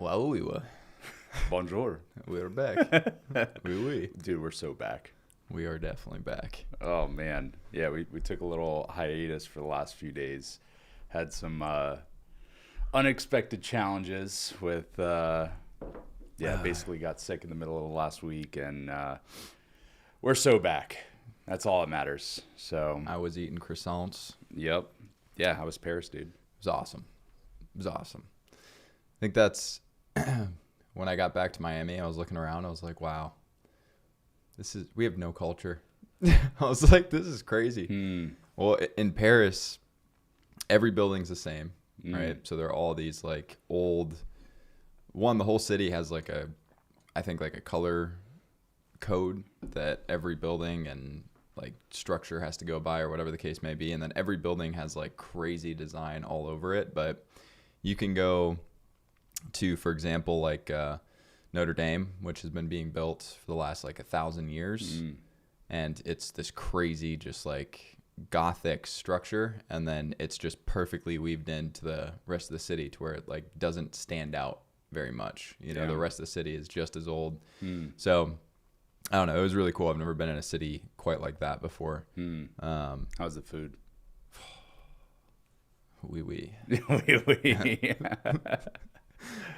Wow, we were. Bonjour. We're back. Oui. Dude, we're so back. We are definitely back. Oh, man. Yeah, we took a little hiatus for the last few days. Had some unexpected challenges with, basically got sick in the middle of the last week, and we're so back. That's all that matters. So I was eating croissants. Yep. Yeah, how was Paris, dude? It was awesome. I think that's when I got back to Miami, I was looking around. I was like, wow, we have no culture. I was like, this is crazy. Well, in Paris, every building's the same, right? So they're all these like old, the whole city has like a color code that every building and like structure has to go by, or whatever the case may be. And then every building has like crazy design all over it. But you can go to, for example, like Notre Dame, which has been being built for the last like 1,000 years. And it's this crazy, just like Gothic structure. And then it's just perfectly weaved into the rest of the city to where it like doesn't stand out very much. You know, the rest of the city is just as old. So I don't know. It was really cool. I've never been in a city quite like that before. How's the food? Oui. Oui.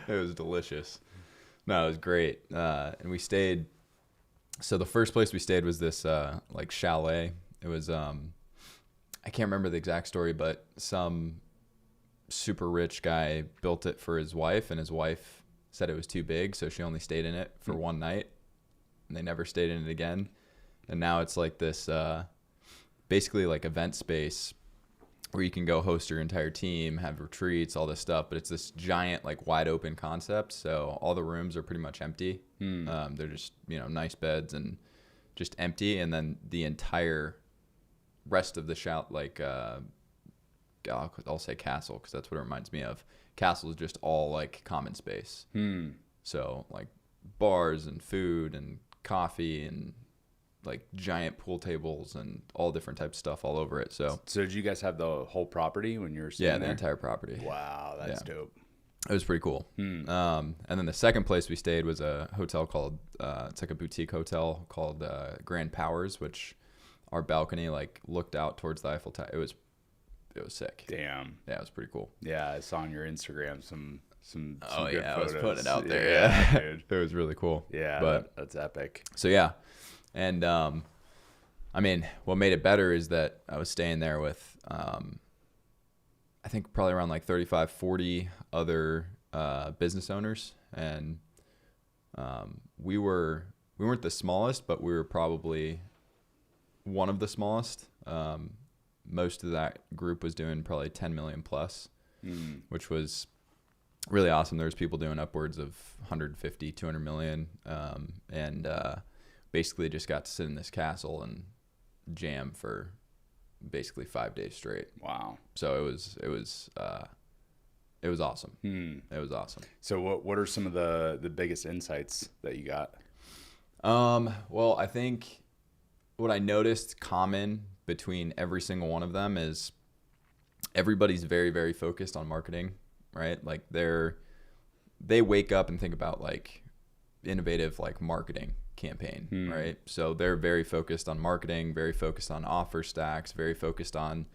It was delicious. No, it was great. And we stayed. So the first place we stayed was this like chalet. It was I can't remember the exact story, but some super rich guy built it for his wife, and his wife said it was too big, so she only stayed in it for one night, and they never stayed in it again. And now it's like this basically like event space where you can go host your entire team, have retreats, all this stuff, but it's this giant like wide open concept. So all the rooms are pretty much empty. They're just, nice beds and just empty. And then the entire rest of the I'll say castle, because that's what it reminds me of. Castle is just all like common space. So like bars and food and coffee and like giant pool tables and all different types of stuff all over it. So did you guys have the whole property when you were staying there? there? The entire property. Wow, that's dope. It was pretty cool. And then the second place we stayed was a hotel called it's like a boutique hotel called Grand Powers, which our balcony like looked out towards the Eiffel Tower. It was sick. Damn. Yeah, it was pretty cool. Yeah, I saw on your Instagram some good I photos. was putting it out there. Yeah, dude. It was really cool. Yeah, but that's epic. So yeah. And I mean, what made it better is that I was staying there with I think probably around like 35, 40 other business owners, and we weren't the smallest, but we were probably one of the smallest. Most of that group was doing probably 10 million plus, which was really awesome. There was people doing upwards of 150, 200 million, and basically just got to sit in this castle and jam for basically 5 days straight. Wow. So it was awesome. It was awesome. So what are some of the biggest insights that you got? Well, I think what I noticed common between every single one of them is everybody's very, very focused on marketing, right? Like they wake up and think about like innovative like marketing campaign, right? So they're very focused on marketing, very focused on offer stacks, very focused on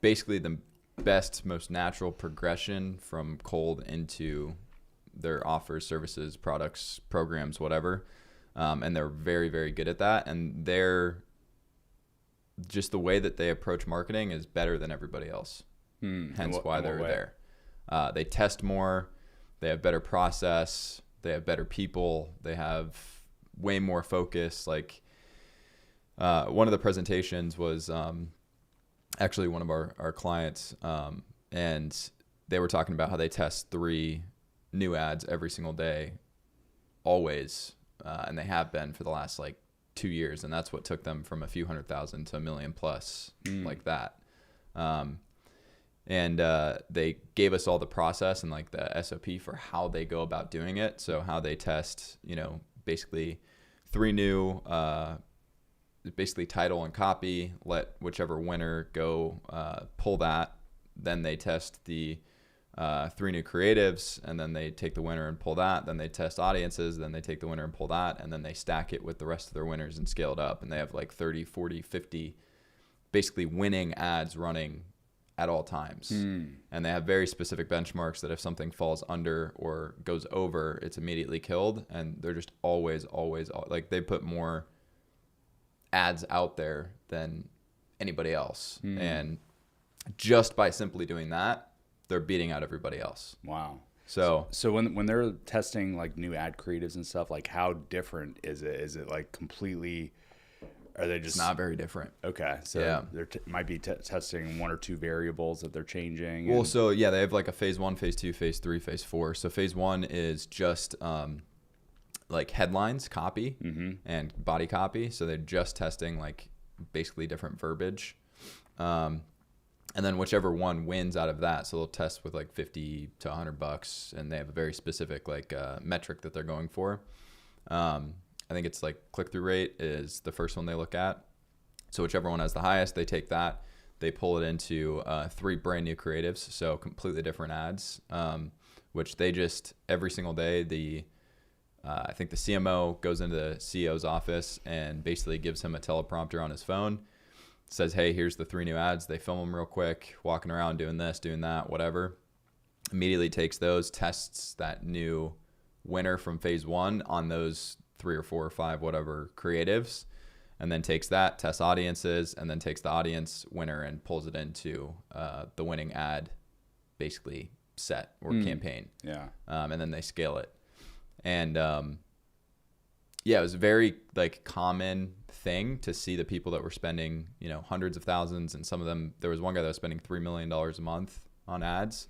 basically the best, most natural progression from cold into their offers, services, products, programs, whatever. And they're very, very good at that. And just the way that they approach marketing is better than everybody else. Hence why they're there. They test more. They have better process. They have better people. They have way more focus. Like one of the presentations was actually one of our clients, and they were talking about how they test 3 new ads every single day, always, and they have been for the last like 2 years, and that's what took them from a few 100,000 to $1 million plus, like that. And they gave us all the process and like the SOP for how they go about doing it. So how they test, basically 3 new, basically title and copy, let whichever winner go pull that. Then they test the three new creatives, and then they take the winner and pull that. Then they test audiences, then they take the winner and pull that, and then they stack it with the rest of their winners and scale it up. And they have like 30, 40, 50 basically winning ads running at all times. And they have very specific benchmarks that if something falls under or goes over, it's immediately killed. And they're just always like, they put more ads out there than anybody else. And just by simply doing that, they're beating out everybody else. Wow. So when they're testing like new ad creatives and stuff, like how different is it? Is it like completely, are they just not very different? Okay. So yeah, they're might be testing one or two variables that they're changing. Well, so yeah, they have like a phase 1, phase 2, phase 3, phase 4. So phase 1 is just like headlines, copy, and body copy. So they're just testing like basically different verbiage. And then whichever one wins out of that, so they'll test with like $50 to $100, and they have a very specific like metric that they're going for. I think it's like click-through rate is the first one they look at. So whichever one has the highest, they take that, they pull it into 3 brand new creatives, so completely different ads, which they just every single day I think the CMO goes into the CEO's office and basically gives him a teleprompter on his phone. Says, hey, here's the 3 new ads. They film them real quick, walking around doing this, doing that, whatever. Immediately takes those, tests that new winner from phase 1 on those 3 or 4 or 5, whatever creatives, and then takes that, tests audiences, and then takes the audience winner and pulls it into the winning ad, basically set or campaign. Yeah. And then they scale it. And yeah, it was a very like common thing to see the people that were spending, hundreds of thousands, and some of them, there was one guy that was spending $3 million a month on ads,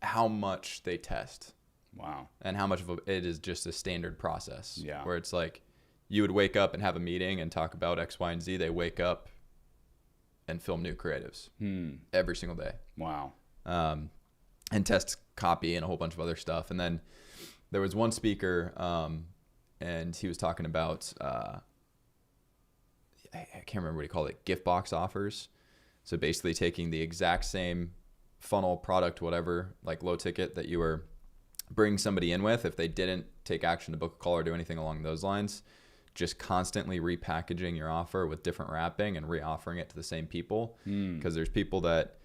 how much they test. Wow. And how much of it is just a standard process. Yeah. Where it's like you would wake up and have a meeting and talk about X, Y, and Z. They wake up and film new creatives every single day. Wow. And test copy and a whole bunch of other stuff. And then there was one speaker, and he was talking about, I can't remember what he called it, gift box offers. So basically taking the exact same funnel product, whatever, like low ticket that you were bringing somebody in with, if they didn't take action to book a call or do anything along those lines, just constantly repackaging your offer with different wrapping and re-offering it to the same people. Because there's people that,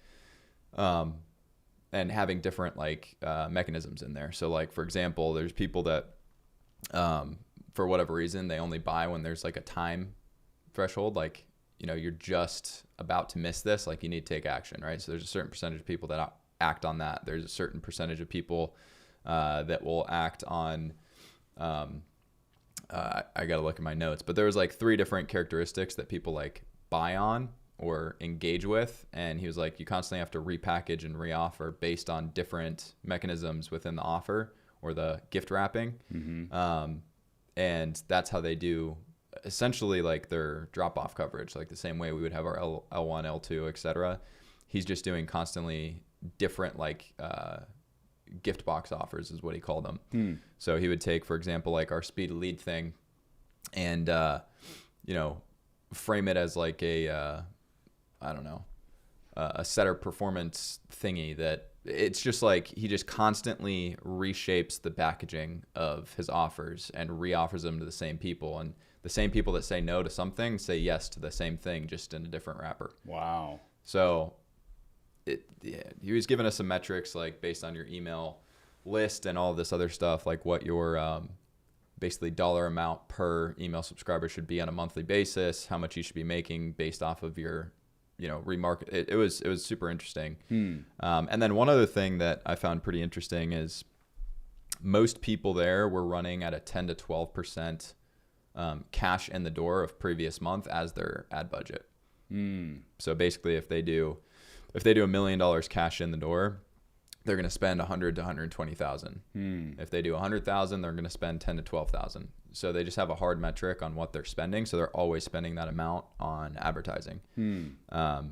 and having different like mechanisms in there. So like, for example, there's people that, for whatever reason, they only buy when there's like a time threshold, like, you're just about to miss this, like you need to take action, right? So there's a certain percentage of people that act on that. There's a certain percentage of people that will act on, I got to look at my notes, but there was like 3 different characteristics that people like buy on or engage with. And he was like, you constantly have to repackage and reoffer based on different mechanisms within the offer or the gift wrapping. And that's how they do essentially like their drop-off coverage, like the same way we would have our L1, L2, etc. He's just doing constantly different like gift box offers is what he called them. So he would take, for example, like our speed lead thing and, frame it as like a setter performance thingy that it's just like he just constantly reshapes the packaging of his offers and reoffers them to the same people, and the same people that say no to something say yes to the same thing, just in a different wrapper. Wow. So he was giving us some metrics like based on your email list and all this other stuff, like what your basically dollar amount per email subscriber should be on a monthly basis, how much you should be making based off of your remarket. It was super interesting. And then one other thing that I found pretty interesting is most people there were running at a 10 to 12% cash in the door of previous month as their ad budget. So basically, if they do $1 million cash in the door, they're going to spend 100 to 120,000. If they do 100,000, they're going to spend 10 to 12,000. So they just have a hard metric on what they're spending. So they're always spending that amount on advertising. And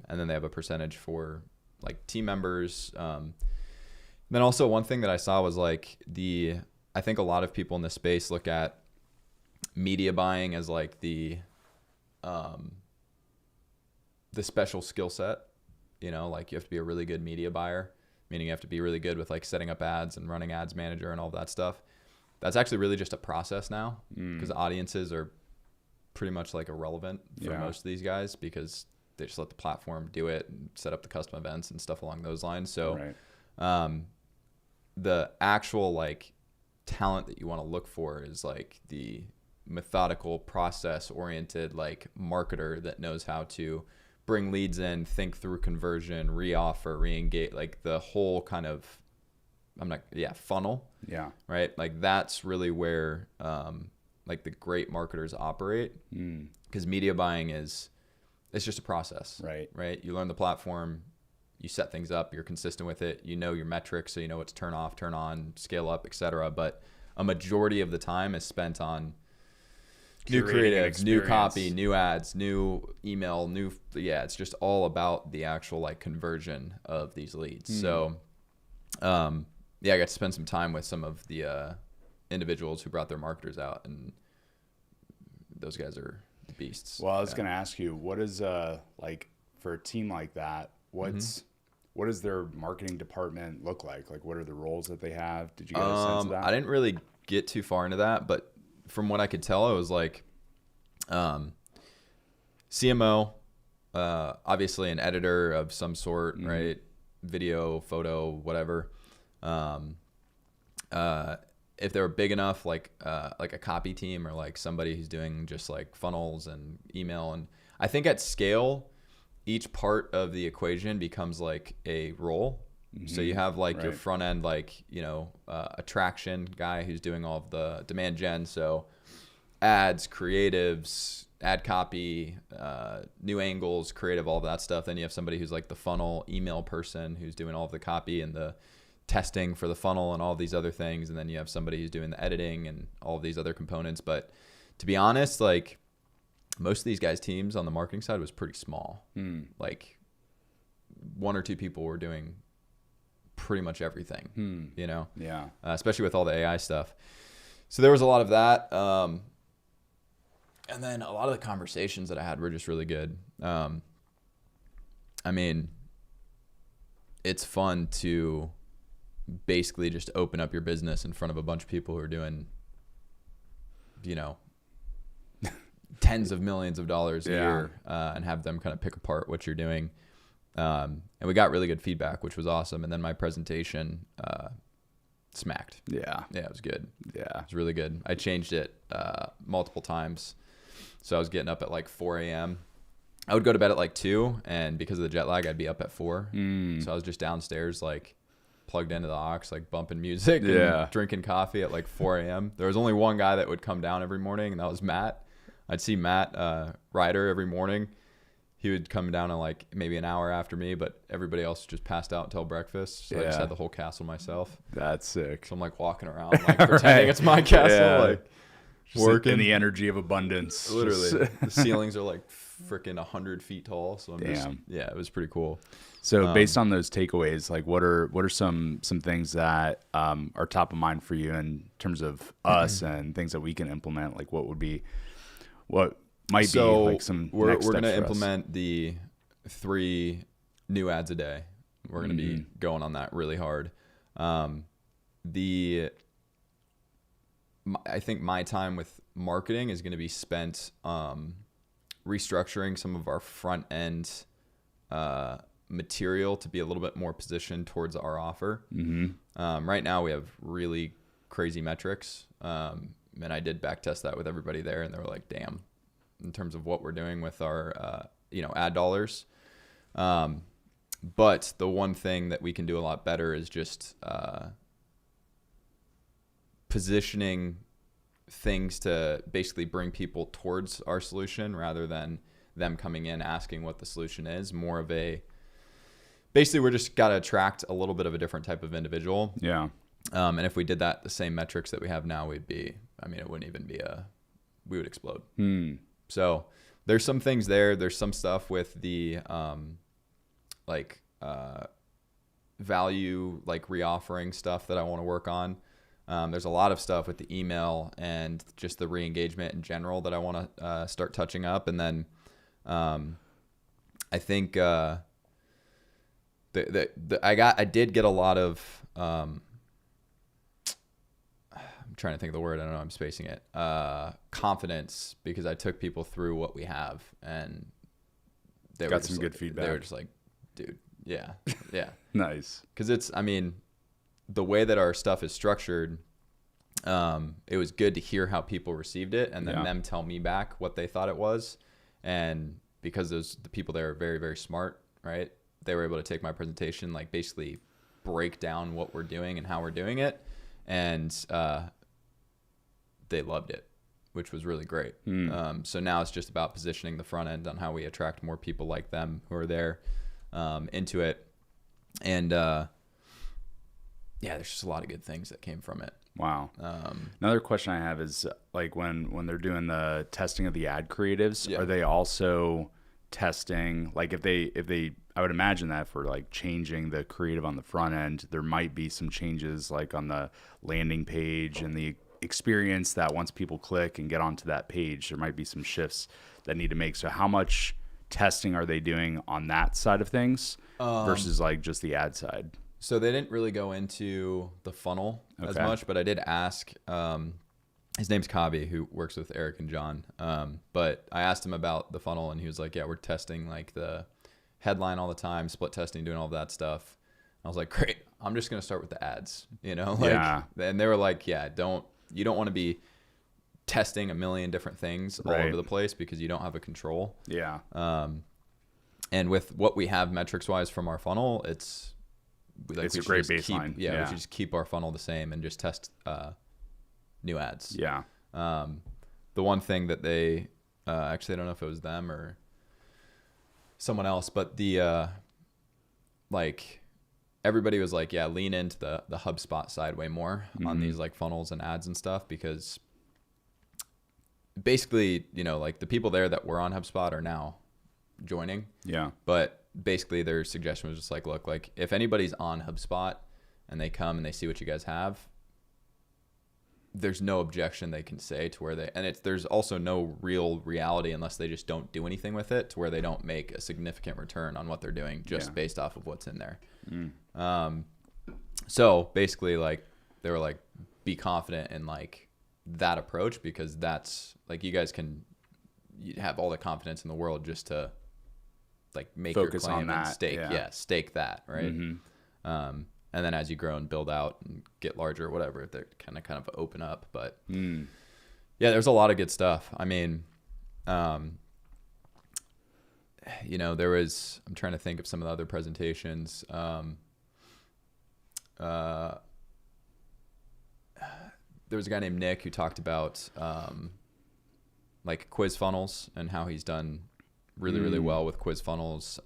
then they have a percentage for like team members. Then also one thing that I saw was like I think a lot of people in this space look at media buying as like the special skill set, like you have to be a really good media buyer. meaning you have to be really good with like setting up ads and running ads manager and all that stuff. That's actually really just a process now, because audiences are pretty much like irrelevant for most of these guys, because they just let the platform do it and set up the custom events and stuff along those lines. So the actual like talent that you want to look for is like the methodical, process oriented like marketer that knows how to bring leads in, think through conversion, re-offer, re-engage, like the whole kind of funnel. Yeah. Right. Like that's really where like the great marketers operate, because media buying it's just a process. Right. You learn the platform, you set things up, you're consistent with it, you know your metrics, so you know what to turn off, turn on, scale up, etc. But a majority of the time is spent on new creatives, new copy, new ads, new email, it's just all about the actual like conversion of these leads. So I got to spend some time with some of the individuals who brought their marketers out, and those guys are beasts. Well, I was going to ask you, what is like for a team like that, what does their marketing department look like? Like, what are the roles that they have? Did you get a sense of that? I didn't really get too far into that, but from what I could tell, it was like CMO, obviously an editor of some sort, right? Video, photo, whatever. If they were big enough, like a copy team, or like somebody who's doing just like funnels and email. And I think at scale, each part of the equation becomes like a role. So you have like your front end, like, attraction guy who's doing all of the demand gen. So ads, creatives, ad copy, new angles, creative, all of that stuff. Then you have somebody who's like the funnel email person who's doing all of the copy and the testing for the funnel and all these other things. And then you have somebody who's doing the editing and all of these other components. But to be honest, like most of these guys' teams on the marketing side was pretty small. Like 1 or 2 people were doing pretty much everything, especially with all the AI stuff. So there was a lot of that. And then a lot of the conversations that I had were just really good. I mean, it's fun to basically just open up your business in front of a bunch of people who are doing, tens of millions of dollars a year, and have them kind of pick apart what you're doing. And we got really good feedback, which was awesome. And then my presentation smacked. Yeah, it was good. Yeah, it was really good. I changed it multiple times. So I was getting up at like 4 a.m. I would go to bed at like 2, and because of the jet lag, I'd be up at 4. So I was just downstairs, like plugged into the aux, like bumping music and drinking coffee at like 4 a.m. There was only one guy that would come down every morning, and that was Matt. I'd see Matt Ryder every morning. He would come down in like maybe an hour after me, but everybody else just passed out until breakfast. So I just had the whole castle myseling. That's sick. So I'm like walking around, like pretending it's my castle, like just working in the energy of abundance. Literally, the ceilings are like freaking 100 feet tall. So I'm it was pretty cool. So based on those takeaways, like what are some things that are top of mind for you in terms of us and things that we can implement? Like what might be like some we're next steps going to for implement us. The 3 new ads a day. We're going to be going on that really hard. I think my time with marketing is going to be spent restructuring some of our front end material to be a little bit more positioned towards our offer. Right now we have really crazy metrics, and I did back test that with everybody there, and they were like, damn, in terms of what we're doing with our ad dollars. But the one thing that we can do a lot better is just positioning things to basically bring people towards our solution rather than them coming in asking what the solution is. More of basically we're just got to attract a little bit of a different type of individual. And if we did that, the same metrics that we have now, it wouldn't even be we would explode. So there's some things there. There's some stuff with the value, like reoffering stuff that I want to work on. There's a lot of stuff with the email and just the re-engagement in general that I want to start touching up. And then I think I did get a lot of, I'm trying to think of the word. I don't know. I'm spacing it. Confidence, because I took people through what we have, and they got some good feedback. They were just like, dude, yeah. Nice. Because I mean, the way that our stuff is structured, it was good to hear how people received it, and then them tell me back what they thought it was. And because the people there are very, very smart, right? They were able to take my presentation, like basically break down what we're doing and how we're doing it. And they loved it, which was really great. So now it's just about positioning the front end on how we attract more people like them who are there into it. And there's just a lot of good things that came from it. Wow. Another question I have is, like, when they're doing the testing of the ad creatives, are they also testing, like, if they I would imagine that for like changing the creative on the front end, there might be some changes like on the landing page and the experience that once people click and get onto that page, there might be some shifts that need to make. So how much testing are they doing on that side of things versus like just the ad side? So they didn't really go into the funnel as much, but I did ask, his name's Kabi, who works with Eric and John. But I asked him about the funnel, and he was like, yeah, we're testing like the headline all the time, split testing, doing all of that stuff. I was like, great, I'm just going to start with the ads, like, and they were like, yeah, you don't want to be testing a million different things all over the place, because you don't have a control. Yeah. And with what we have metrics wise from our funnel, it's a great baseline. We should just keep our funnel the same and just test new ads. Yeah. The one thing that they actually, I don't know if it was them or someone else, but the like everybody was like, yeah, lean into the HubSpot side way more on these like funnels and ads and stuff, because basically, like the people there that were on HubSpot are now joining. Yeah. But basically their suggestion was just like, look, like if anybody's on HubSpot and they come and they see what you guys have, there's no objection they can say to where there's also no real reality unless they just don't do anything with it, to where they don't make a significant return on what they're doing just based off of what's in there. So basically, like, they were like, be confident in like that approach, because that's like, you guys can have all the confidence in the world just to like make focus your claim on that, and stake that, right? And then as you grow and build out and get larger or whatever, they're kind of open up. But there's a lot of good stuff. I mean, there was, I'm trying to think of some of the other presentations. There was a guy named Nick who talked about like quiz funnels and how he's done really, really well with quiz funnels.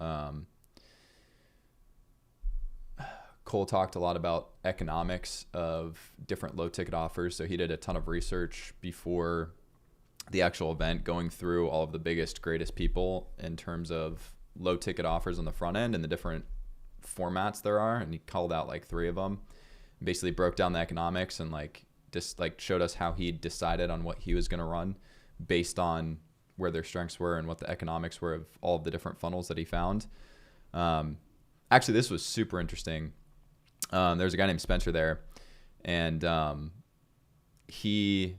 Cole talked a lot about economics of different low ticket offers. So he did a ton of research before the actual event, going through all of the biggest, greatest people in terms of low ticket offers on the front end and the different formats there are. And he called out like 3 of them, basically broke down the economics and like just like showed us how he decided on what he was going to run based on where their strengths were and what the economics were of all of the different funnels that he found. Actually, this was super interesting. There's a guy named Spencer there, and he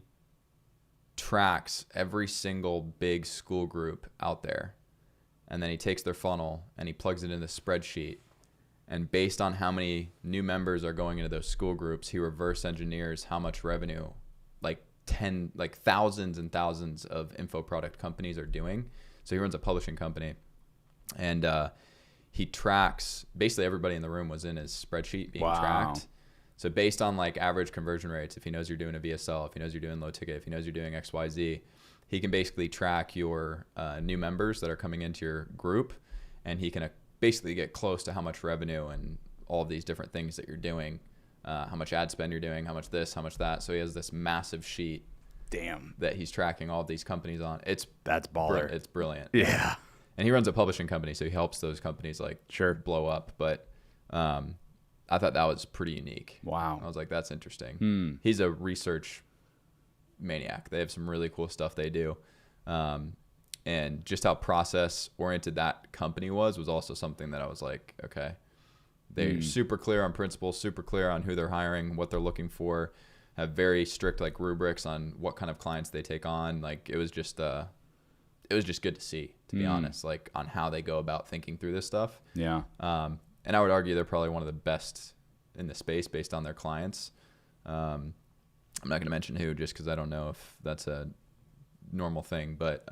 tracks every single big school group out there, and then he takes their funnel and he plugs it in the spreadsheet, and based on how many new members are going into those school groups, he reverse engineers how much revenue like thousands and thousands of info product companies are doing. So he runs a publishing company, and he tracks basically everybody in the room was in his spreadsheet being tracked. So based on like average conversion rates, if he knows you're doing a VSL, if he knows you're doing low ticket, if he knows you're doing XYZ, he can basically track your new members that are coming into your group, and he can basically get close to how much revenue and all of these different things that you're doing, how much ad spend you're doing, how much this, how much that. So he has this massive sheet that he's tracking all of these companies on. That's baller. It's brilliant. Yeah. And he runs a publishing company, so he helps those companies like blow up. But I thought that was pretty unique. Wow. I was like, that's interesting. He's a research maniac. They have some really cool stuff they do. And just how process oriented that company was also something that I was like, okay, They're super clear on principles, super clear on who they're hiring, what they're looking for, have very strict like rubrics on what kind of clients they take on. Like it was just good to see, to be honest, like on how they go about thinking through this stuff. Yeah. And I would argue they're probably one of the best in the space based on their clients. I'm not going to mention who just because I don't know if that's a normal thing, but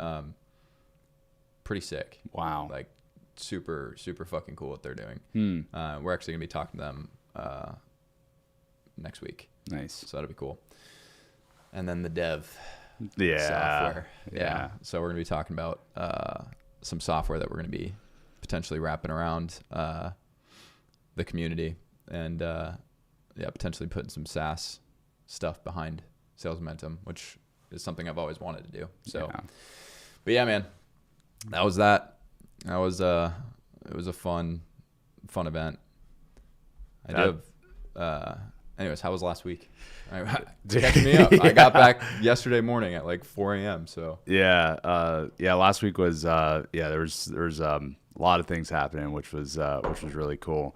pretty sick. Wow. Like super, super fucking cool what they're doing. We're actually going to be talking to them next week. Nice. So that'll be cool. And then the dev software. Yeah. So we're going to be talking about some software that we're going to be potentially wrapping around the community and potentially putting some SaaS stuff behind Sales Momentum, which is something I've always wanted to do. So, but yeah, man, that was it was a fun event. Anyways, how was last week? Catching me up. I got back yesterday morning at like 4 a.m. So last week was there was a lot of things happening, which was really cool.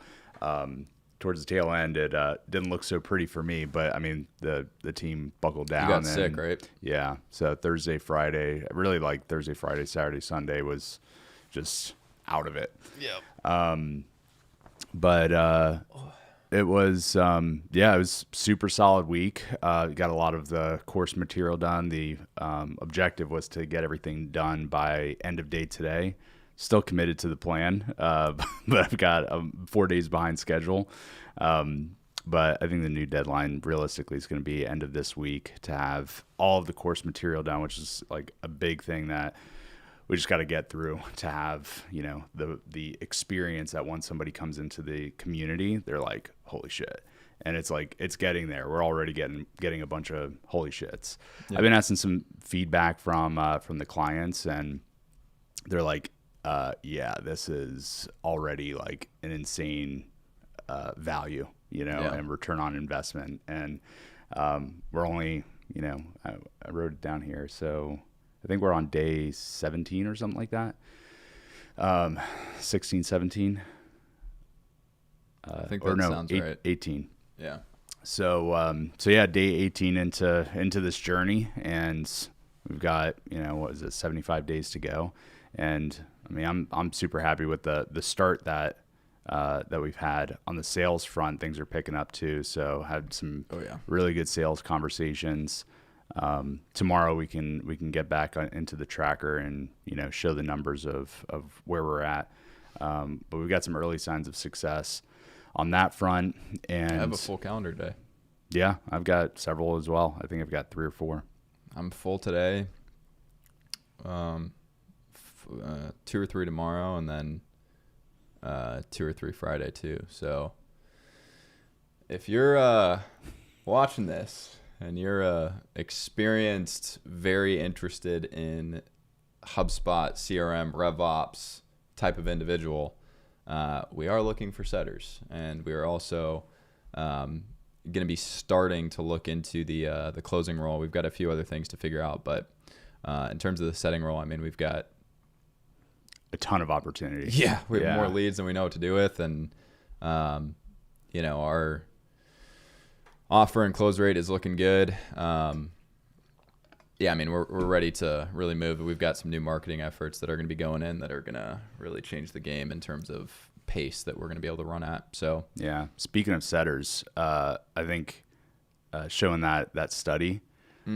Towards the tail end, it didn't look so pretty for me, but I mean the team buckled down. You got sick, right? Yeah. So Thursday, Friday, really like Thursday, Friday, Saturday, Sunday was just out of it. Yeah. But it was it was super solid week. Got a lot of the course material done. The objective was to get everything done by end of day today. Still committed to the plan, but I've got 4 days behind schedule. But I think the new deadline realistically is going to be end of this week to have all of the course material done, which is like a big thing that we just got to get through to have, the experience that once somebody comes into the community, they're like, holy shit. And it's like, it's getting there. We're already getting a bunch of holy shits. Yep. I've been asking some feedback from the clients, and they're like, this is already like an insane value, and return on investment. And we're only, I wrote it down here. So I think we're on day 17 or something like that. 16, 17. I think that sounds right. 18. Yeah. So day 18 into this journey, and we've got, 75 days to go. And I mean, I'm super happy with the start that we've had on the sales front. Things are picking up too. So had some really good sales conversations. Tomorrow we can get back into the tracker and, show the numbers of where we're at. But we've got some early signs of success on that front. And I have a full calendar day. Yeah, I've got several as well. I think I've got 3 or 4. I'm full today. 2 or 3 tomorrow, and then 2 or 3 Friday too. So if you're watching this and you're experienced, very interested in HubSpot, CRM, RevOps type of individual, we are looking for setters, and we are also going to be starting to look into the closing role. We've got a few other things to figure out, but in terms of the setting role, I mean, we've got a ton of opportunity. Yeah, we have more leads than we know what to do with, and our offer and close rate is looking good. I mean, we're ready to really move. We've got some new marketing efforts that are going to be going in that are going to really change the game in terms of pace that we're going to be able to run at. So yeah, speaking of setters, I think showing that study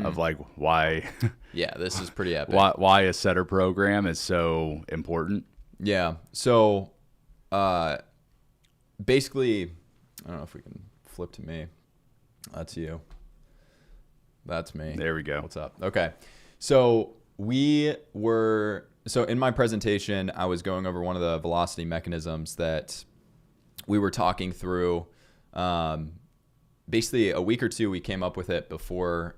of like why this is pretty epic. why a setter program is so important. Yeah. So basically, I don't know if we can flip to me. That's you. That's me. There we go. What's up? Okay. So in my presentation, I was going over one of the velocity mechanisms that we were talking through. Basically a week or two, we came up with it before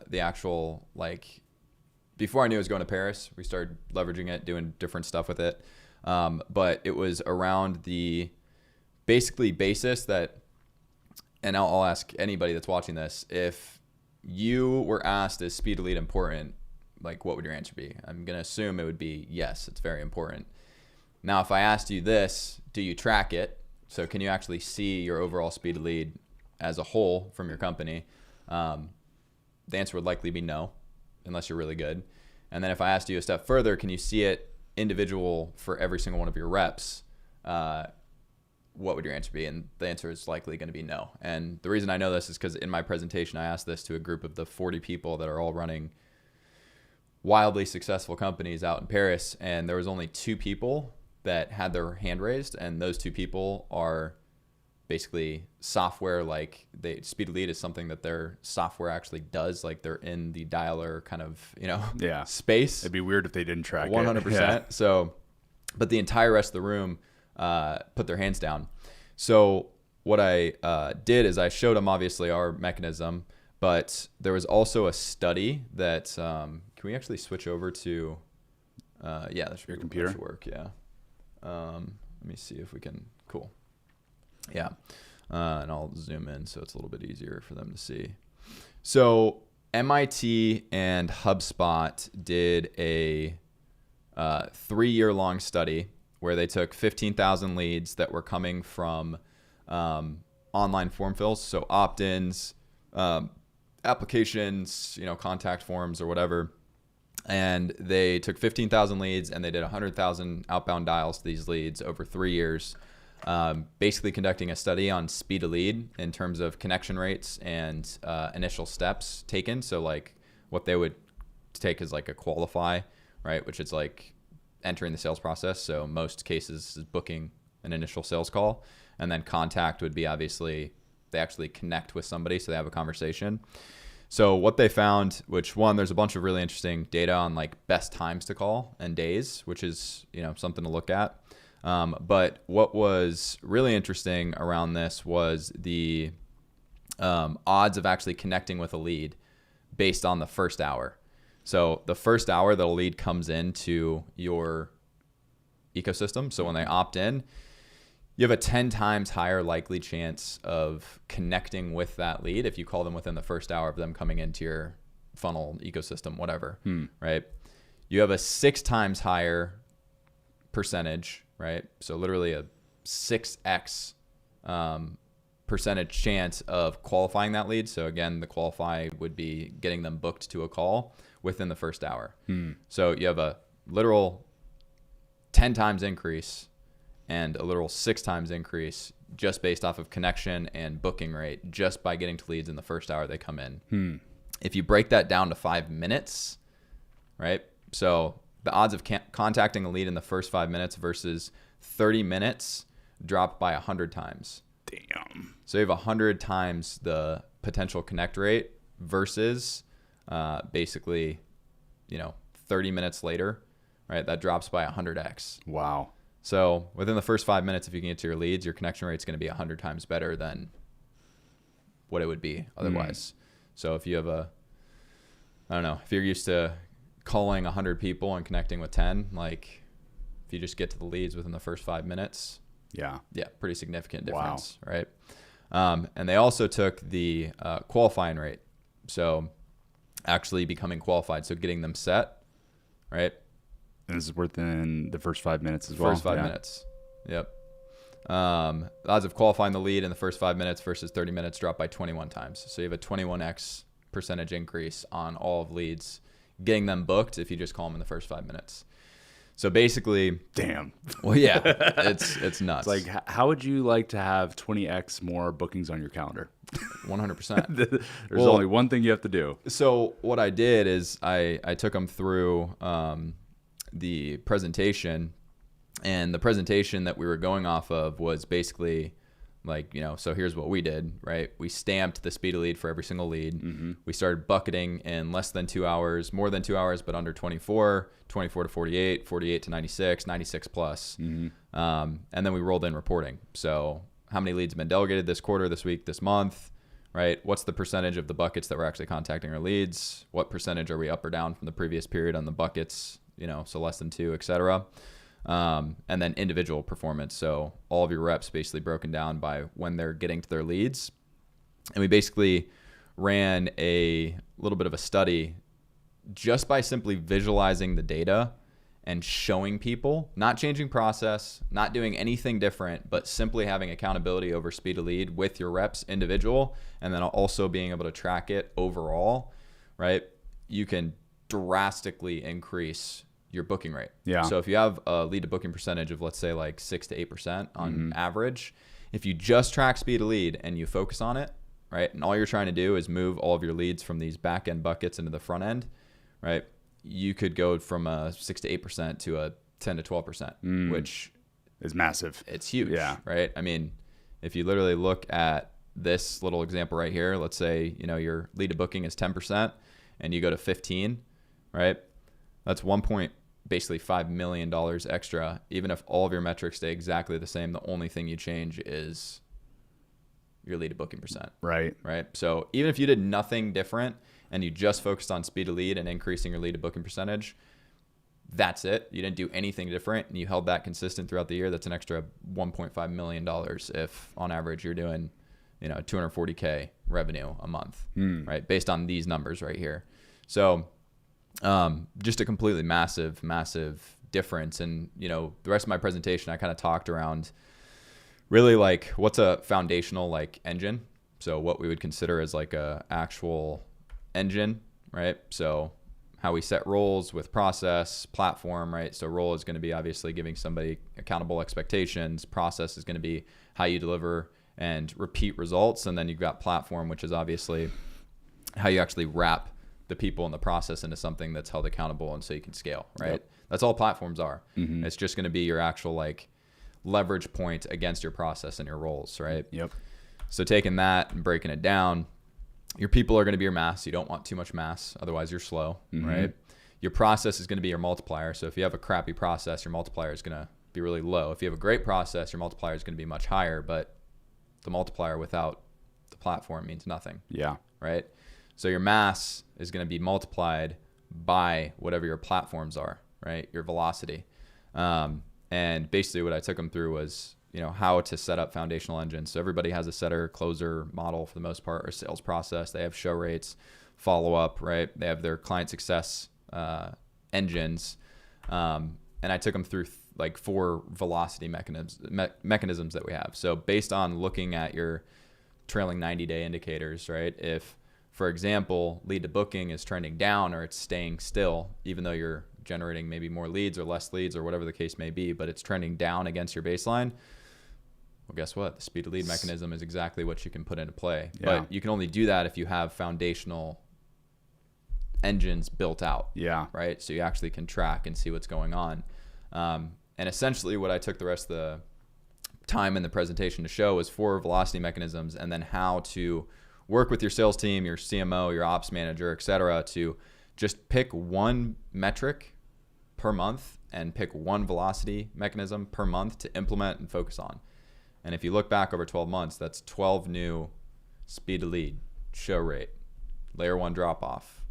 the actual, before I knew I was going to Paris. We started leveraging it, doing different stuff with it. But it was around the basically basis that, and I'll ask anybody that's watching this, if you were asked, is speed to lead important? Like, what would your answer be? I'm going to assume it would be yes, it's very important. Now, if I asked you this, do you track it? So can you actually see your overall speed of lead as a whole from your company? The answer would likely be no, unless you're really good. And then if I asked you a step further, can you see it individual for every single one of your reps? What would your answer be? And the answer is likely going to be no. And the reason I know this is because in my presentation, I asked this to a group of the 40 people that are all running wildly successful companies out in Paris. And there was only 2 people that had their hand raised. And those 2 people are basically software, like speed of lead is something that their software actually does. Like they're in the dialer kind of, space. It'd be weird if they didn't track 100%. it. Yeah. So, but the entire rest of the room put their hands down. So what I did is I showed them obviously our mechanism, but there was also a study that, can we actually switch over to, that should Your be, computer? that should work. Yeah. Let me see if we can, cool. Yeah. And I'll zoom in so it's a little bit easier for them to see. So MIT and HubSpot did a 3-year-long study where they took 15,000 leads that were coming from online form fills, so opt-ins, applications, contact forms or whatever. And they took 15,000 leads and they did 100,000 outbound dials to these leads over 3 years, basically conducting a study on speed of lead in terms of connection rates and initial steps taken. So like what they would take is like a qualify, right? Which is like entering the sales process. So most cases is booking an initial sales call, and then contact would be obviously they actually connect with somebody. So they have a conversation. So what they found, which one, there's a bunch of really interesting data on like best times to call and days, which is, something to look at. But what was really interesting around this was the odds of actually connecting with a lead based on the first hour. So the first hour that a lead comes into your ecosystem, so when they opt in, you have a 10 times higher likely chance of connecting with that lead if you call them within the first hour of them coming into your funnel ecosystem, whatever, right? You have a 6 times higher percentage, right? So literally a 6x percentage chance of qualifying that lead. So again, the qualify would be getting them booked to a call within the first hour. So you have a literal 10 times increase and a literal 6 times increase just based off of connection and booking rate just by getting to leads in the first hour they come in. If you break that down to 5 minutes, right? So the odds of contacting a lead in the first 5 minutes versus 30 minutes drop by 100 times. Damn. So you have 100 times the potential connect rate versus basically, 30 minutes later, right? That drops by 100x. Wow. So within the first 5 minutes, if you can get to your leads, your connection rate is going to be 100 times better than what it would be otherwise. So if you have if you're used to calling 100 people and connecting with 10, like if you just get to the leads within the first 5 minutes, yeah, pretty significant difference, right? And they also took the qualifying rate. So actually becoming qualified, so getting them set, right? And this is within the first 5 minutes as well. First 5 minutes. Yep. The odds of qualifying the lead in the first 5 minutes versus 30 minutes drop by 21 times. So you have a 21x percentage increase on all of leads, getting them booked if you just call them in the first 5 minutes. So basically, damn. Well, yeah, it's nuts. It's like, how would you like to have 20x more bookings on your calendar? 100%. There's only one thing you have to do. So what I did is I took them through the presentation, and the presentation that we were going off of was basically like, so here's what we did, right? We stamped the speed of lead for every single lead. We started bucketing in less than 2 hours, more than 2 hours, but under 24, 24 to 48, 48 to 96, 96 plus. And then we rolled in reporting. So how many leads have been delegated this quarter, this week, this month, right? What's the percentage of the buckets that we're actually contacting our leads? What percentage are we up or down from the previous period on the buckets? So less than 2, et cetera. And then individual performance. So all of your reps basically broken down by when they're getting to their leads. And we basically ran a little bit of a study just by simply visualizing the data and showing people, not changing process, not doing anything different, but simply having accountability over speed of lead with your reps individual, and then also being able to track it overall, right? You can drastically increase your booking rate. Yeah. So if you have a lead to booking percentage of, let's say, like 6 to 8% on average, if you just track speed of lead and you focus on it, right, and all you're trying to do is move all of your leads from these back end buckets into the front end, right, you could go from a 6 to 8% to a 10 to 12%, which is massive. It's huge, yeah. Right? I mean, if you literally look at this little example right here, let's say, you know, your lead to booking is 10% and you go to 15, right? That's basically $5 million extra. Even if all of your metrics stay exactly the same, the only thing you change is your lead to booking percent. Right. Right. So even if you did nothing different and you just focused on speed of lead and increasing your lead to booking percentage, that's it. You didn't do anything different and you held that consistent throughout the year. That's an extra $1.5 million if on average you're doing, you know, $240K revenue a month, right? Based on these numbers right here. So just a completely massive difference. And, you know, the rest of my presentation, I kind of talked around really like what's a foundational like engine. So what we would consider as like a actual engine, right? So how we set roles with process, platform, right? So role is going to be obviously giving somebody accountable expectations. Process is going to be how you deliver and repeat results. And then you've got platform, which is obviously how you actually wrap the people in the process into something that's held accountable and so you can scale, right? Yep. That's all platforms are. It's just going to be your actual like leverage point against your process and your roles, right? Yep. So taking that and breaking it down, your people are going to be your mass. You don't want too much mass, otherwise you're slow, right? Your process is going to be your multiplier. So if you have a crappy process, your multiplier is going to be really low. If you have a great process, your multiplier is going to be much higher, but the multiplier without the platform means nothing. Yeah. Right? So your mass is going to be multiplied by whatever your platforms are, right? Your velocity. And basically what I took them through was, you know, how to set up foundational engines. So everybody has a setter closer model for the most part, or sales process. They have show rates, follow up, right? They have their client success engines. And I took them through like 4 velocity mechanisms that we have. So based on looking at your trailing 90-day indicators, right? If, for example, lead to booking is trending down or it's staying still, even though you're generating maybe more leads or less leads or whatever the case may be, but it's trending down against your baseline, well, guess what? The speed of lead mechanism is exactly what you can put into play. Yeah. But you can only do that if you have foundational engines built out. Yeah. Right? So you actually can track and see what's going on. And essentially what I took the rest of the time in the presentation to show was 4 velocity mechanisms, and then how to work with your sales team, your CMO, your ops manager, et cetera, to just pick one metric per month and pick one velocity mechanism per month to implement and focus on. And if you look back over 12 months, that's 12 new speed to lead, show rate, layer 1 drop off,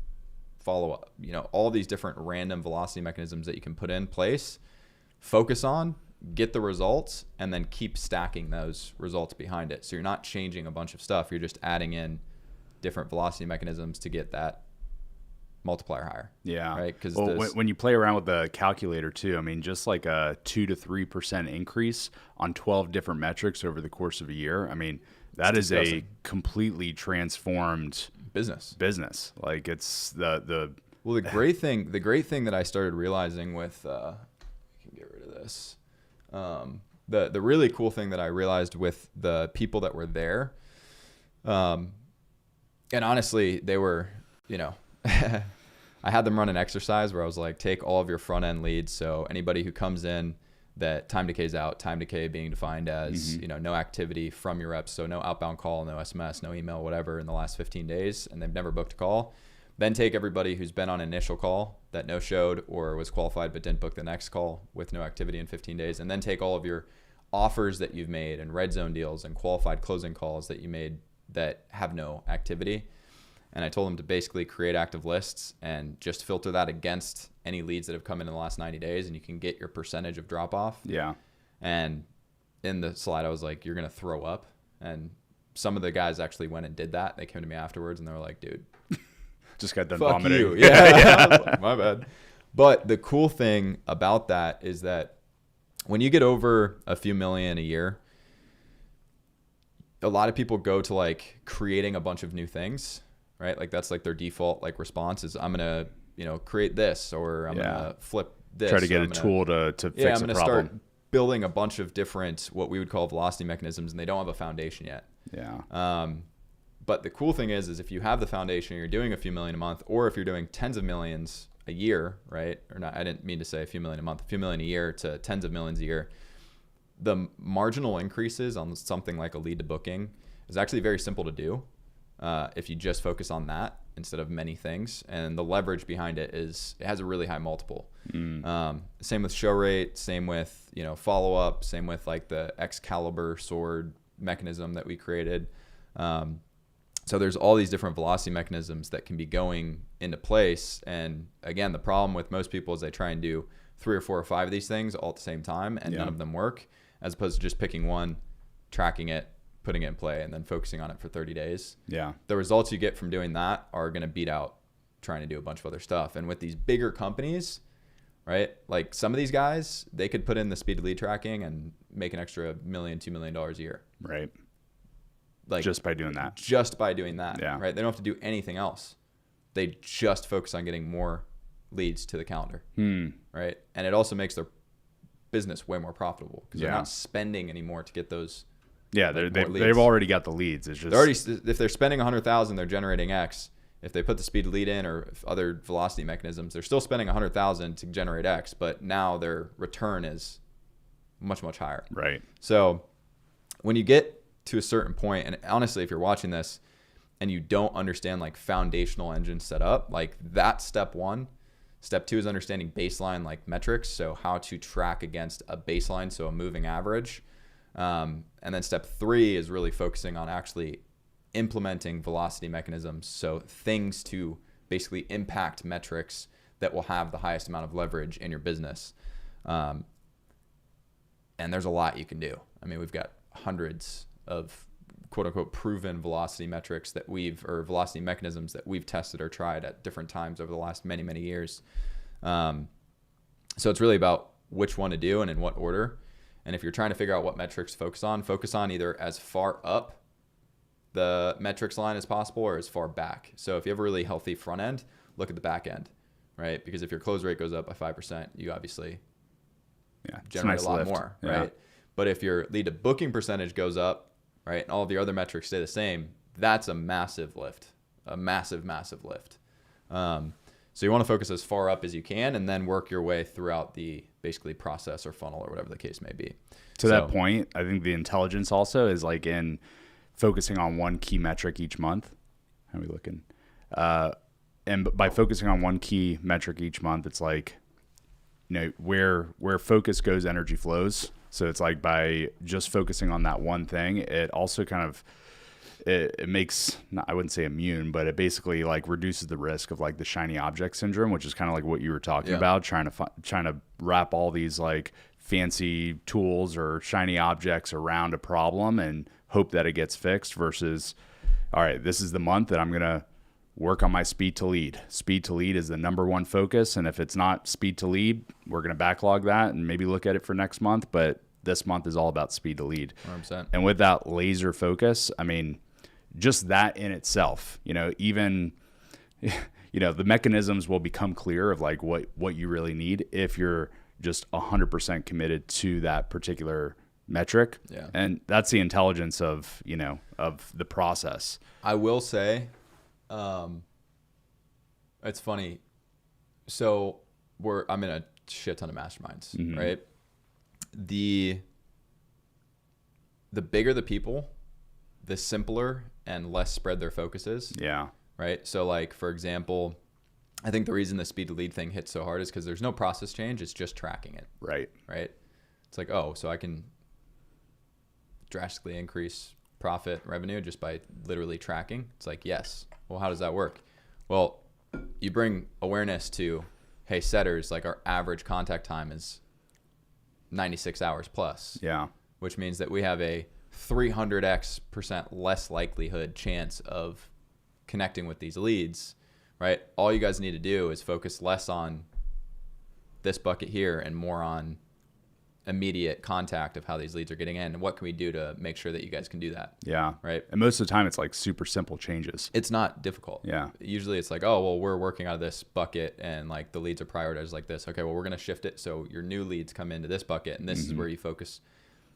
follow up, you know, all these different random velocity mechanisms that you can put in place, focus on, get the results, and then keep stacking those results behind it. So you're not changing a bunch of stuff. You're just adding in different velocity mechanisms to get that multiplier higher. Yeah. Right. Because when you play around with the calculator too, I mean, just like a 2 to 3% increase on 12 different metrics over the course of a year. I mean, that is a completely transformed business. Like it's the great thing that I started realizing with, I can get rid of this. The really cool thing that I realized with the people that were there, and honestly, they were, you know, I had them run an exercise where I was like, take all of your front end leads. So anybody who comes in that time decay is out, time decay being defined as, you know, no activity from your reps. So no outbound call, no SMS, no email, whatever in the last 15 days, and they've never booked a call. Then take everybody who's been on an initial call that no showed or was qualified but didn't book the next call with no activity in 15 days. And then take all of your offers that you've made and red zone deals and qualified closing calls that you made that have no activity. And I told them to basically create active lists and just filter that against any leads that have come in the last 90 days, and you can get your percentage of drop off. Yeah. And in the slide, I was like, you're going to throw up. And some of the guys actually went and did that. They came to me afterwards and they were like, dude, just got done fuck vomiting. You. Yeah. I was like, my bad. But the cool thing about that is that when you get over a few million a year, a lot of people go to like creating a bunch of new things, right? Like that's like their default like response is I'm going to, create this, or I'm going to flip this. Try to get a tool to fix a problem. I'm going to start building a bunch of different, what we would call velocity mechanisms, and they don't have a foundation yet. Yeah. But the cool thing is if you have the foundation, you're doing a few million a month, or if you're doing tens of millions a year, right? Or not, I didn't mean to say a few million a month, a few million a year to tens of millions a year. The marginal increases on something like a lead to booking is actually very simple to do if you just focus on that instead of many things. And the leverage behind it has a really high multiple. Same with show rate, same with follow up, same with like the Excalibur sword mechanism that we created. So there's all these different velocity mechanisms that can be going into place. And again, the problem with most people is they try and do 3 or 4 or 5 of these things all at the same time, and none of them work, as opposed to just picking one, tracking it, putting it in play, and then focusing on it for 30 days. Yeah. The results you get from doing that are going to beat out trying to do a bunch of other stuff. And with these bigger companies, right, like some of these guys, they could put in the speed to lead tracking and make an extra $1 million, $2 million a year. Right. Like just by doing that. Just by doing that. Yeah. Right. They don't have to do anything else. They just focus on getting more leads to the calendar. Right. And it also makes their business way more profitable because they're not spending anymore to get those. Yeah. They've already got the leads. It's just if they're spending 100,000, they're generating X. If they put the speed to lead in or other velocity mechanisms, they're still spending 100,000 to generate X, but now their return is much, much higher. Right. So when you get to a certain point, and honestly, if you're watching this and you don't understand like foundational engine setup, like that's step 1. Step 2 is understanding baseline like metrics. So how to track against a baseline, so a moving average. And then step 3 is really focusing on actually implementing velocity mechanisms. So things to basically impact metrics that will have the highest amount of leverage in your business. And there's a lot you can do. I mean, we've got hundreds of quote unquote proven velocity metrics or velocity mechanisms that we've tested or tried at different times over the last many, many years. So it's really about which one to do and in what order. And if you're trying to figure out what metrics to focus on either as far up the metrics line as possible or as far back. So if you have a really healthy front end, look at the back end, right? Because if your close rate goes up by 5%, you obviously generate a lot more, right? But if your lead to booking percentage goes up, right, and all of your other metrics stay the same, that's a massive lift, a massive, massive lift. So you want to focus as far up as you can and then work your way throughout the basically process or funnel or whatever the case may be. To that point, I think the intelligence also is like in focusing on one key metric each month. How are we looking? And by focusing on one key metric each month, it's like, where focus goes, energy flows. So it's like by just focusing on that one thing, it also kind of, it makes, I wouldn't say immune, but it basically like reduces the risk of like the shiny object syndrome, which is kind of like what you were talking about, trying to wrap all these like fancy tools or shiny objects around a problem and hope that it gets fixed versus, all right, this is the month that I'm going to work on my speed to lead. Speed to lead is the number one focus. And if it's not speed to lead, we're going to backlog that and maybe look at it for next month. But this month is all about speed to lead. 100%. And with that laser focus, I mean, just that in itself, even, the mechanisms will become clear of like what you really need if you're just 100% committed to that particular metric. Yeah. And that's the intelligence of, of the process. I will say, it's funny. So I'm in a shit ton of masterminds, right? The bigger the people, the simpler and less spread their focus is. Yeah. Right. So like, for example, I think the reason the speed to lead thing hits so hard is because there's no process change. It's just tracking it. Right. Right. It's like, oh, so I can drastically increase profit revenue just by literally tracking. It's like, yes. Well, how does that work? Well, you bring awareness to, hey, setters, like our average contact time is 96 hours plus. Yeah. Which means that we have a 300% less likelihood chance of connecting with these leads, right? All you guys need to do is focus less on this bucket here and more on immediate contact of how these leads are getting in, and what can we do to make sure that you guys can do that? Yeah. Right. And most of the time it's like super simple changes. It's not difficult. Yeah. Usually it's like, oh, well, we're working out of this bucket and like the leads are prioritized like this. Okay, well, we're going to shift it so your new leads come into this bucket, and this is where you focus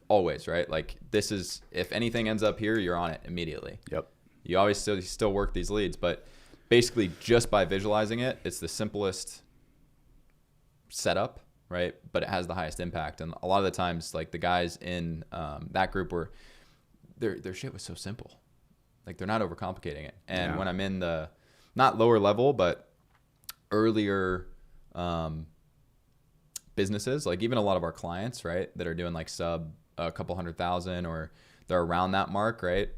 always, right? Like this is, if anything ends up here, you're on it immediately. Yep. You always still work these leads, but basically just by visualizing it, it's the simplest setup, right? But it has the highest impact. And a lot of the times, like the guys in that group were, their shit was so simple. Like they're not overcomplicating it. And when I'm in the, not lower level, but earlier businesses, like even a lot of our clients, right, that are doing like sub a couple 100,000 or they're around that mark, right?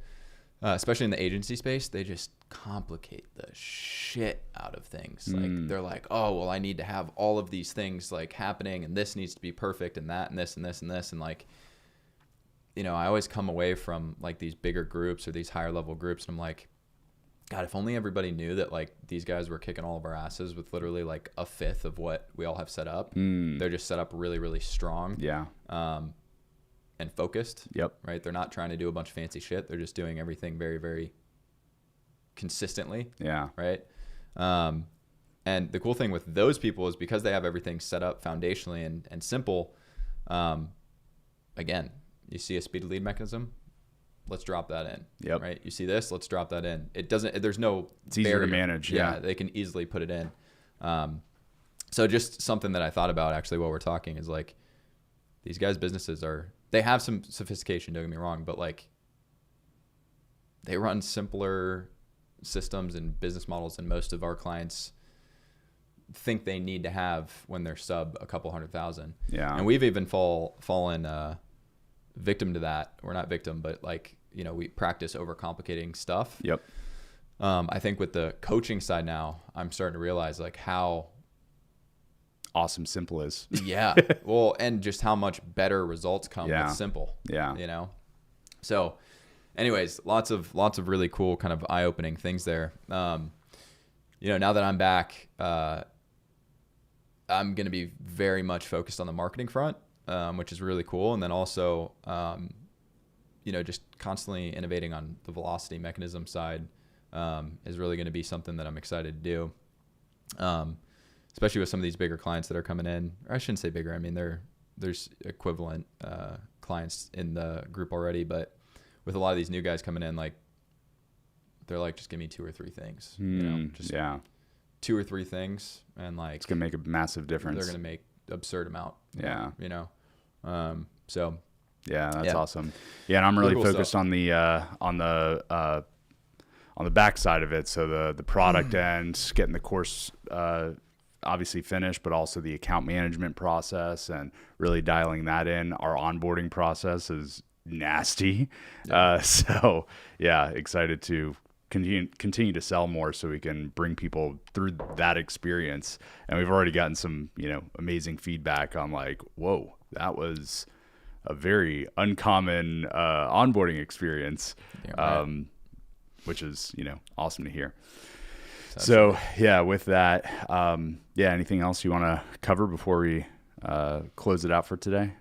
Especially in the agency space, they just complicate the shit out of things. Like they're like, oh, well, I need to have all of these things like happening, and this needs to be perfect, and that, and this, and this, and this. And like, you know, I always come away from like these bigger groups or these higher level groups, and I'm like, God, if only everybody knew that like these guys were kicking all of our asses with literally like a fifth of what we all have set up. They're just set up really, really strong. Yeah. And focused. Yep. Right. They're not trying to do a bunch of fancy shit. They're just doing everything very, very consistently. Yeah. Right. And the cool thing with those people is because they have everything set up foundationally and simple. Again, you see a speed lead mechanism. Let's drop that in. Yep. Right. You see this, let's drop that in. It doesn't, there's no, it's easier to manage. Yeah. They can easily put it in. So just something that I thought about actually while we're talking is like, these guys' businesses they have some sophistication, don't get me wrong, but like they run simpler systems and business models than most of our clients think they need to have when they're sub a couple 100,000. Yeah. And we've even fallen victim to that. We're not victim, but like, you know, we practice overcomplicating stuff. Yep. I think with the coaching side now, I'm starting to realize like how awesome simple is. Yeah. Well, and just how much better results come with simple. Yeah. You know? So anyways, lots of really cool kind of eye-opening things there. You know, now that I'm back, I'm going to be very much focused on the marketing front, which is really cool. And then also, you know, just constantly innovating on the velocity mechanism side is really going to be something that I'm excited to do. Especially with some of these bigger clients that are coming in. Or I shouldn't say bigger. I mean, there's equivalent clients in the group already, but with a lot of these new guys coming in, like they're like, just give me 2 or 3 things. You know, just 2 or 3 things, and like it's gonna make a massive difference. They're gonna make absurd amount. Yeah. You know, so yeah, that's awesome. Yeah, and I'm really focused on the back side of it. So the product end, getting the course obviously finished, but also the account management process and really dialing that in. Our onboarding process is nasty. So yeah, excited to continue to sell more so we can bring people through that experience. And we've already gotten some, you know, amazing feedback on like, whoa, that was a very uncommon onboarding experience, which is, you know, awesome to hear. So yeah, with that, anything else you want to cover before we close it out for today?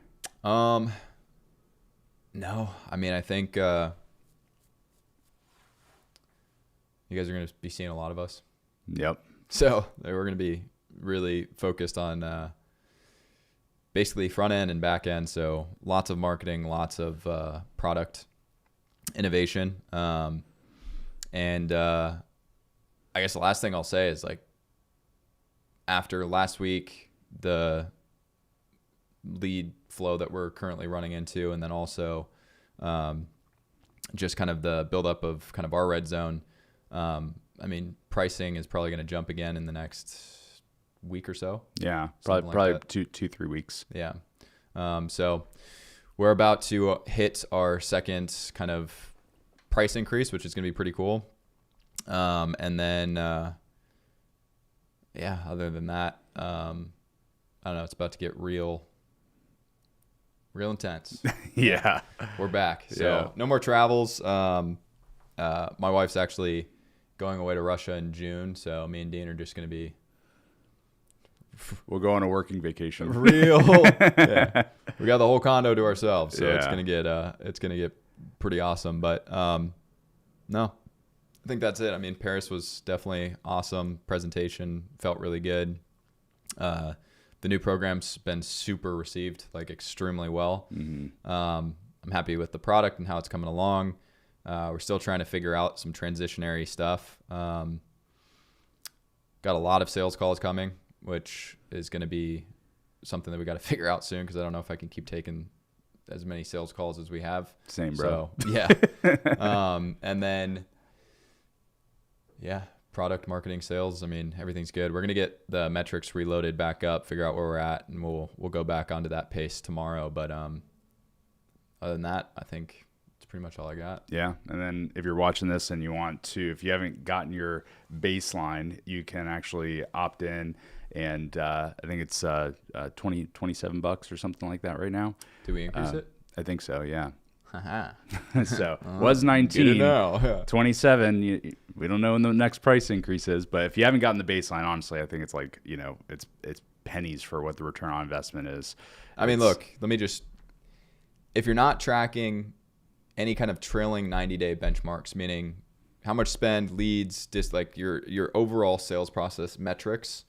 No, I mean, I think you guys are going to be seeing a lot of us. Yep. So we're going to be really focused on basically front end and back end. So lots of marketing, lots of product innovation. And I guess the last thing I'll say is like, after last week, the lead flow that we're currently running into, and then also just kind of the buildup of kind of our red zone. I mean, pricing is probably going to jump again in the next week or so. Yeah, probably 2-3 weeks. Yeah. So we're about to hit our second kind of price increase, which is going to be pretty cool. And then, other than that, I don't know, it's about to get real intense. Yeah. We're back. So no more travels. My wife's actually going away to Russia in June. So me and Dean are just going to be We'll go on a working vacation. Real. Yeah. We got the whole condo to ourselves, so it's gonna get pretty awesome. But no, I think that's it. I mean, Paris was definitely awesome. Presentation felt really good. The new program's been super received, like extremely well. Mm-hmm. I'm happy with the product and how it's coming along. We're still trying to figure out some transitionary stuff. Got a lot of sales calls coming, which is going to be something that we got to figure out soon, because I don't know if I can keep taking as many sales calls as we have. Same, bro. So, yeah. And then, product marketing, sales. I mean, everything's good. We're going to get the metrics reloaded back up, figure out where we're at, and we'll go back onto that pace tomorrow. But other than that, I think it's pretty much all I got. Yeah. And then if you're watching this and you want to, if you haven't gotten your baseline, you can actually opt in. And I think it's $27 or something like that right now. Do we increase it? I think so, yeah. So was 19, yeah. 27. We don't know when the next price increase is, but if you haven't gotten the baseline, honestly, I think it's like, it's pennies for what the return on investment is. I mean, look, if you're not tracking any kind of trailing 90-day benchmarks, meaning how much spend, leads, just like your overall sales process metrics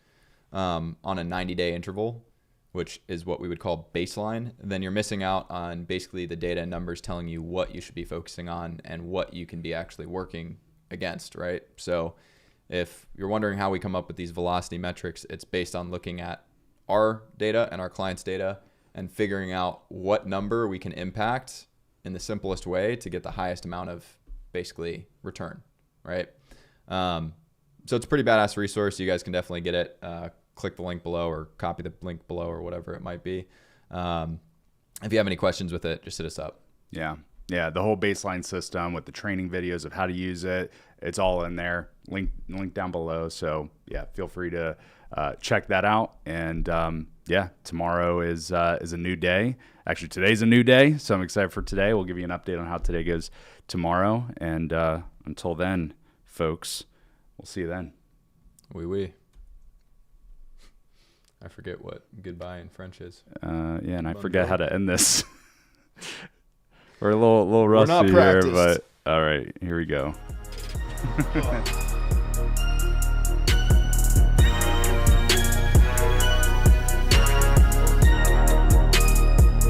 on a 90-day interval, which is what we would call baseline, then you're missing out on basically the data and numbers telling you what you should be focusing on and what you can be actually working against, right? So if you're wondering how we come up with these velocity metrics, it's based on looking at our data and our clients' data and figuring out what number we can impact in the simplest way to get the highest amount of basically return, right? So it's a pretty badass resource. You guys can definitely get it. Click the link below or copy the link below or whatever it might be. If you have any questions with it, just hit us up. Yeah. Yeah. The whole baseline system with the training videos of how to use it, it's all in there. Link down below. So yeah, feel free to check that out. And tomorrow is a new day. Actually, today's a new day. So I'm excited for today. We'll give you an update on how today goes tomorrow. And until then, folks, we'll see you then. Oui. I forget what goodbye in French is. And I forget how to end this. We're a little rusty here, but all right, here we go.